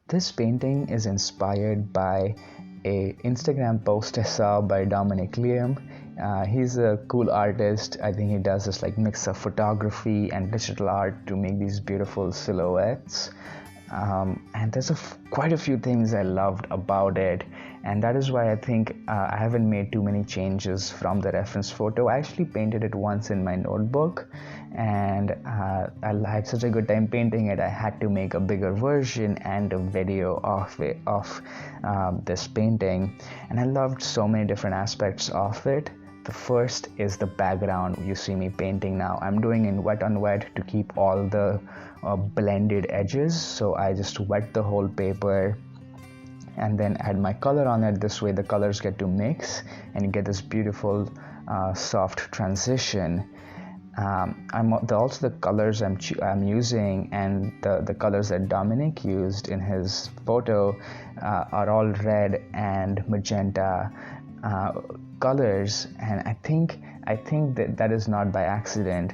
This painting is inspired by a Instagram post I saw by Dominic Liam. He's a cool artist. I think he does this like mix of photography and digital art to make these beautiful silhouettes. And there's quite a few things I loved about it, and that is why I think I haven't made too many changes from the reference photo. I actually painted it once in my notebook, and I had such a good time painting it, I had to make a bigger version and a video of it, of this painting, and I loved so many different aspects of it. The first is the background you see me painting now. I'm doing in wet on wet to keep all the blended edges, so I just wet the whole paper and then add my color on it. This way the colors get to mix and you get this beautiful soft transition. Also the colors I'm using and the colors that Dominic used in his photo are all red and magenta colors, and I think that is not by accident.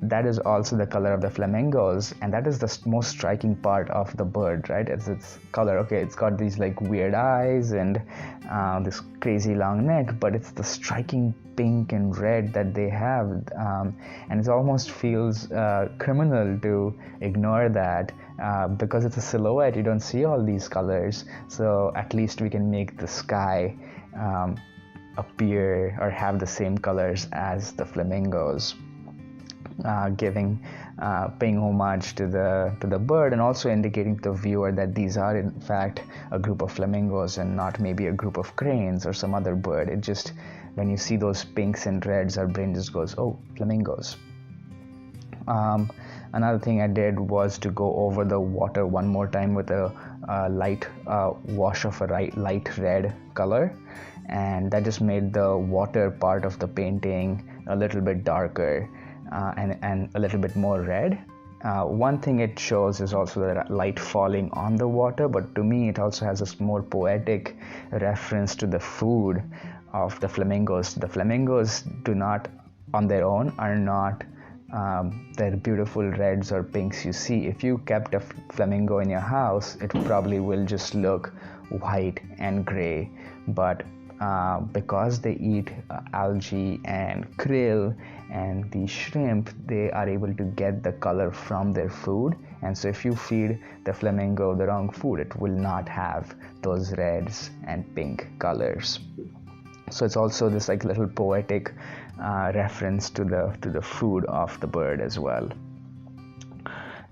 That is also the color of the flamingos, and that is the most striking part of the bird, right? It's its color. Okay, it's got these like weird eyes and this crazy long neck, but it's the striking pink and red that they have, and it almost feels criminal to ignore that because it's a silhouette. You don't see all these colors, so at least we can make the sky appear or have the same colors as the flamingos. Paying homage to the bird, and also indicating to the viewer that these are in fact a group of flamingos and not maybe a group of cranes or some other bird. It just, when you see those pinks and reds, our brain just goes, oh, flamingos. Another thing I did was to go over the water one more time with a light wash of a light red color, and that just made the water part of the painting a little bit darker. And a little bit more red. One thing it shows is also the light falling on the water, but to me it also has this more poetic reference to the food of the flamingos. The flamingos do not, on their own, are not their beautiful reds or pinks you see. If you kept a flamingo in your house, it probably will just look white and gray, but because they eat algae and krill and the shrimp, they are able to get the color from their food, and so if you feed the flamingo the wrong food, it will not have those reds and pink colors. So it's also this like little poetic reference to the food of the bird as well.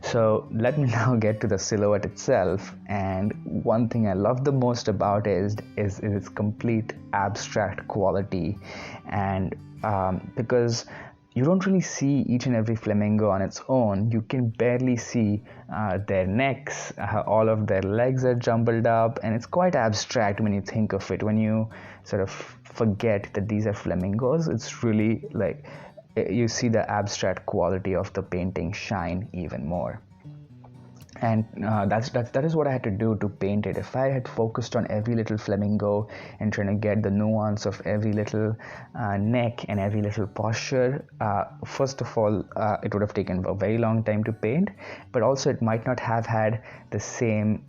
So let me now get to the silhouette itself, and one thing I love the most about it is its complete abstract quality, and because you don't really see each and every flamingo on its own, you can barely see their necks, all of their legs are jumbled up, and it's quite abstract when you think of it. When you sort of forget that these are flamingos, it's really like you see the abstract quality of the painting shine even more. And that is what I had to do to paint it. If I had focused on every little flamingo and trying to get the nuance of every little neck and every little posture, first of all, it would have taken a very long time to paint, but also it might not have had the same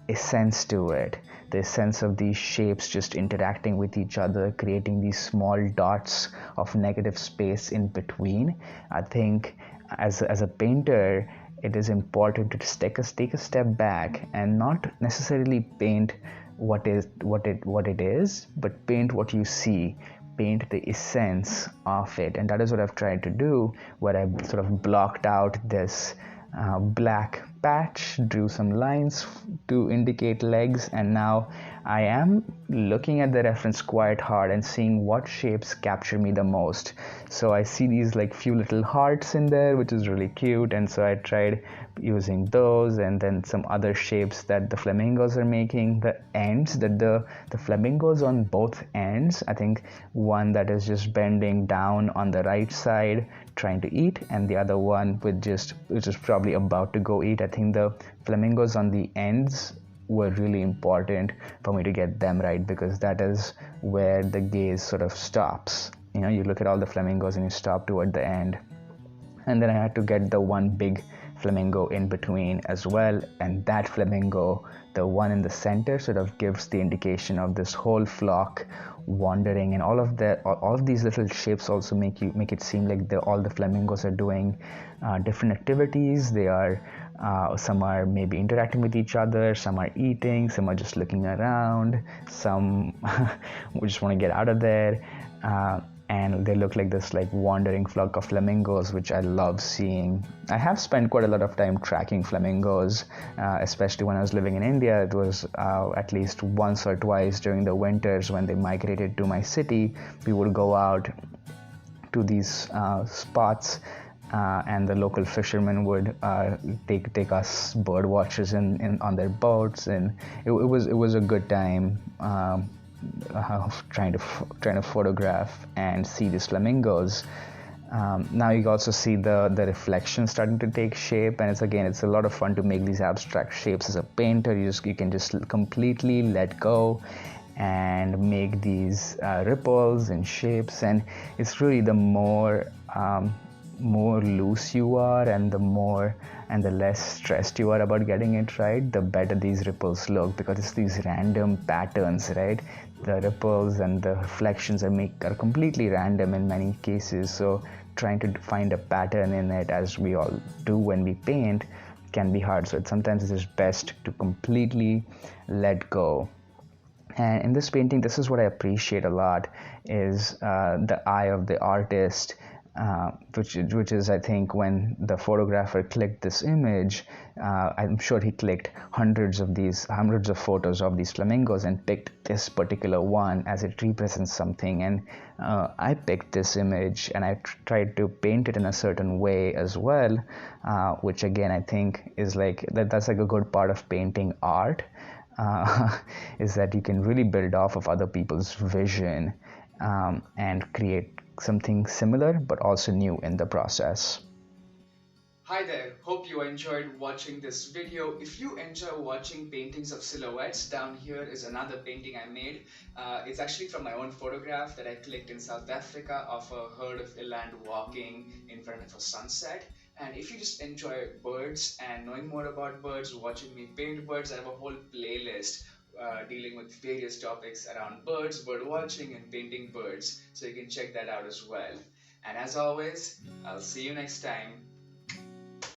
essence to it. The sense of these shapes just interacting with each other, creating these small dots of negative space in between. I think as a painter, it is important to just take a step back and not necessarily paint what it is, but paint what you see, paint the essence of it. And that is what I've tried to do, where I sort of blocked out this black patch, drew some lines to indicate legs, and now I am looking at the reference quite hard and seeing what shapes capture me the most. So I see these like few little hearts in there, which is really cute, and so I tried using those, and then some other shapes that the flamingos are making, the ends that the flamingos on both ends. I think one that is just bending down on the right side trying to eat, and the other one which is probably about to go eat. I think the flamingos on the ends were really important for me to get them right, because that is where the gaze sort of stops. You look at all the flamingos and you stop toward the end, and then I had to get the one big flamingo in between as well. And that flamingo, the one in the center, sort of gives the indication of this whole flock wandering, and all of these little shapes also make it seem like all the flamingos are doing different activities. They are some are maybe interacting with each other, some are eating, some are just looking around, some just want to get out of there. And they look like this like wandering flock of flamingos, which I love seeing. I have spent quite a lot of time tracking flamingos, especially when I was living in India. It was at least once or twice during the winters when they migrated to my city. We would go out to these spots, and the local fishermen would take us bird watchers on their boats, and it was a good time. Trying to photograph and see these flamingos. Now you also see the reflection starting to take shape, and it's a lot of fun to make these abstract shapes as a painter. You can just completely let go and make these ripples and shapes, and it's really the more loose you are, and the less stressed you are about getting it right, the better these ripples look, because it's these random patterns, right? The ripples and the reflections are completely random in many cases. So trying to find a pattern in it, as we all do when we paint, can be hard. So sometimes it is best to completely let go. And in this painting, this is what I appreciate a lot, is the eye of the artist, which is, I think, when the photographer clicked this image, I'm sure he clicked hundreds of photos of these flamingos and picked this particular one as it represents something. And I picked this image and I tried to paint it in a certain way as well, which again I think is that's like a good part of painting art. Is that you can really build off of other people's vision, and create something similar but also new in the process. Hi there, hope you enjoyed watching this video. If you enjoy watching paintings of silhouettes, down here is another painting I made. It's actually from my own photograph that I clicked in South Africa of a herd of eland walking in front of a sunset. And if you just enjoy birds and knowing more about birds, watching me paint birds, I have a whole playlist dealing with various topics around birds, bird watching, and painting birds. So you can check that out as well. And as always, I'll see you next time.